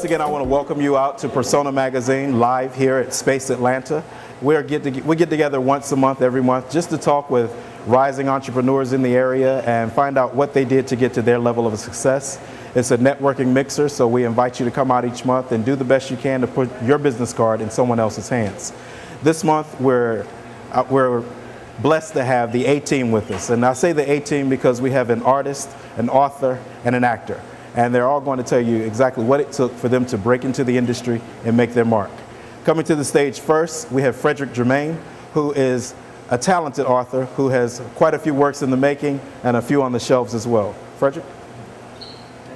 once again, I want to welcome you out to Persona Magazine live here at Space Atlanta. We get together once a month, every month, just to talk with rising entrepreneurs in the area and find out what they did to get to their level of success. It's a networking mixer, so we invite you to come out each month and do the best you can to put your business card in someone else's hands. This month, we're blessed to have the A-Team with us. And I say the A-Team because we have an artist, an author, and an actor. And they're all going to tell you exactly what it took for them to break into the industry and make their mark. Coming to the stage first, we have Frederick Germaine, who is a talented author who has quite a few works in the making and a few on the shelves as well. Frederick?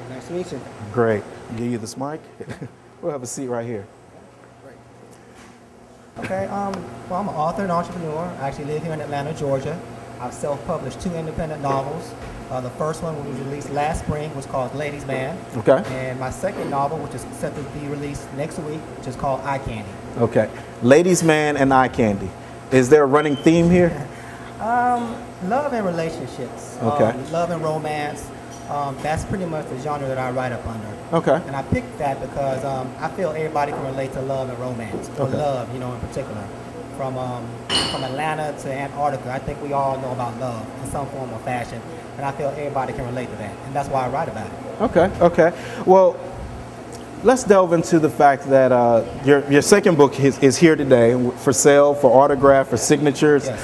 Nice to meet you. Great. Give you this mic. We'll have a seat right here. Okay, well, I'm an author and entrepreneur. I actually live here in Atlanta, Georgia. I've self-published 2 independent novels. The first one was released last spring, was called Ladies Man. Okay. And my second novel, which is set to be released next week, which is called Eye Candy. Okay. Ladies Man and Eye Candy. Is there a running theme here? Love and relationships. Okay. Love and romance. That's pretty much the genre that I write up under. Okay. And I picked that because I feel everybody can relate to love and romance. Or love, you know, in particular. From Atlanta to Antarctica, I think we all know about love in some form or fashion. And I feel everybody can relate to that. And that's why I write about it. Okay, okay. Well, let's delve into the fact that your second book is here today for sale, for autograph, for signatures. Yes.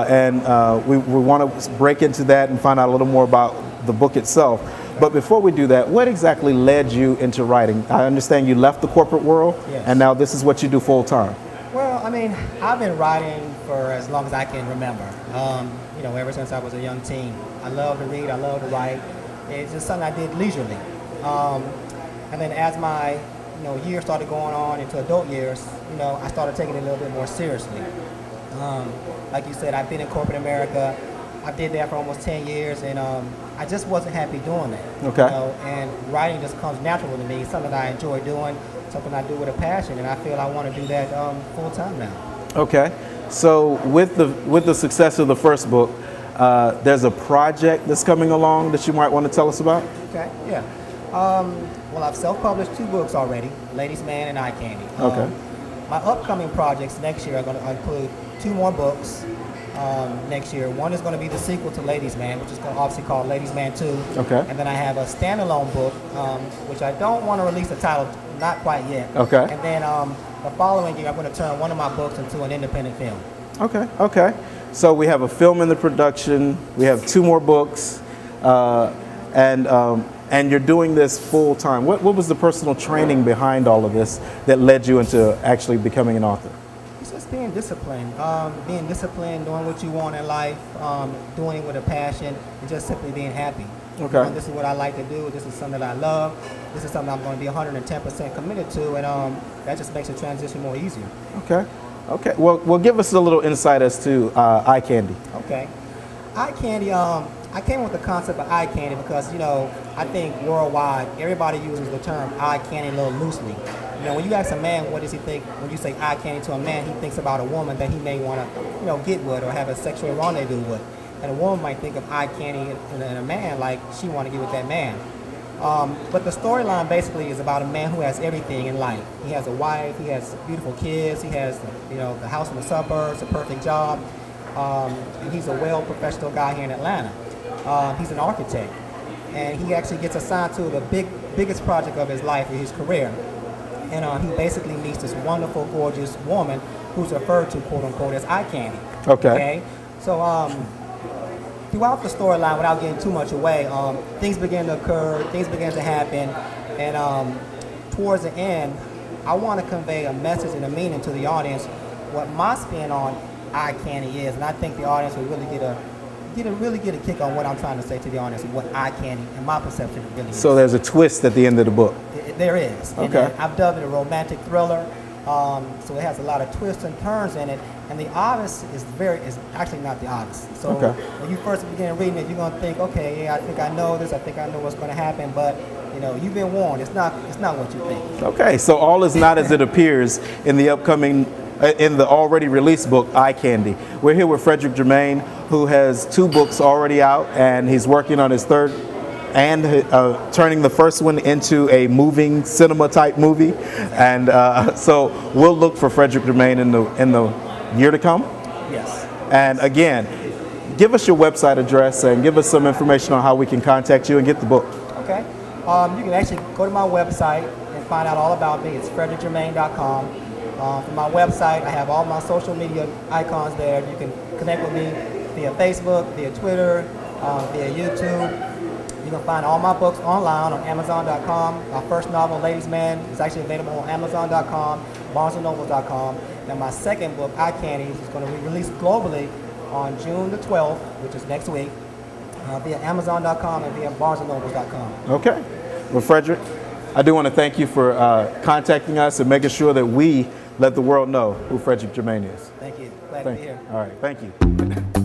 And we want to break into that and find out a little more about the book itself. But before we do that, what exactly led you into writing? I understand you left the corporate world, yes, and now this is what you do full time. Well, I mean, I've been writing for as long as I can remember. You know, ever since I was a young teen. I love to read, I love to write. It's just something I did leisurely. And then as my years started going on into adult years, I started taking it a little bit more seriously. Like you said, I've been in corporate America. I did that for almost 10 years, and I just wasn't happy doing that. Okay. And writing just comes natural to me. It's something I enjoy doing, something I do with a passion, and I feel I want to do that full time now. Okay. So with the success of the first book, there's a project that's coming along that you might want to tell us about? Okay, yeah. Well, I've self-published 2 books already, Ladies Man and Eye Candy. Okay. My upcoming projects next year are going to include 2 more books next year. One is going to be the sequel to Ladies Man, which is obviously called Ladies Man 2. Okay. And then I have a standalone book, which I don't want to release the title, not quite yet. Okay. And then the following year, I'm going to turn one of my books into an independent film. Okay, okay. So we have a film in the production, we have 2 more books, and you're doing this full time. What was the personal training behind all of this that led you into actually becoming an author? It's just being disciplined, doing what you want in life, doing it with a passion, and just simply being happy. Okay. This is what I like to do. This is something that I love. This is something I'm going to be 110% committed to, and that just makes the transition more easier. Okay. Okay. Well, give us a little insight as to Eye Candy. Okay. Eye Candy. I came with the concept of eye candy because I think worldwide everybody uses the term eye candy a little loosely. When you ask a man what does he think when you say eye candy to a man, he thinks about a woman that he may want to get with or have a sexual rendezvous with. And a woman might think of eye candy in a man like she want to get with that man. But the storyline basically is about a man who has everything in life. He has a wife, he has beautiful kids, he has the house in the suburbs, a perfect job, and he's a well-professional guy here in Atlanta. He's an architect, and he actually gets assigned to the biggest project of his life, his career. And he basically meets this wonderful, gorgeous woman who's referred to, quote unquote, as eye candy. Okay. So throughout the storyline, without getting too much away, things begin to occur, things begin to happen, and towards the end, I want to convey a message and a meaning to the audience, what my spin on eye candy is, and I think the audience will really get a kick on what I'm trying to say to the audience and what eye candy and my perception really is. So there's a twist at the end of the book. There is. Okay. And I've dubbed it a romantic thriller. So it has a lot of twists and turns in it, and the obvious is actually not the obvious. So when you first begin reading it, you're gonna think, okay, yeah, I think I know this, I think I know what's gonna happen, but you've been warned. It's not what you think. Okay, so all is not as it appears in the upcoming, in the already released book, Eye Candy. We're here with Frederick Germaine, who has 2 books already out, and he's working on his third and turning the first one into a moving cinema type movie. And so we'll look for Frederick Germaine in the year to come. Yes. And again, give us your website address and give us some information on how we can contact you and get the book. Okay. You can actually go to my website and find out all about me. It's frederickgermaine.com. From my website, I have all my social media icons there. You can connect with me via Facebook, via Twitter, via YouTube. You can find all my books online on Amazon.com. My first novel, Ladies Man, is actually available on Amazon.com, BarnesandNoble.com. And my second book, Eye Candies, is going to be released globally on June the 12th, which is next week, via Amazon.com and via BarnesandNoble.com. Okay. Well, Frederick, I do want to thank you for contacting us and making sure that we let the world know who Frederick Germaine is. Thank you. Glad to be here. All right. Thank you.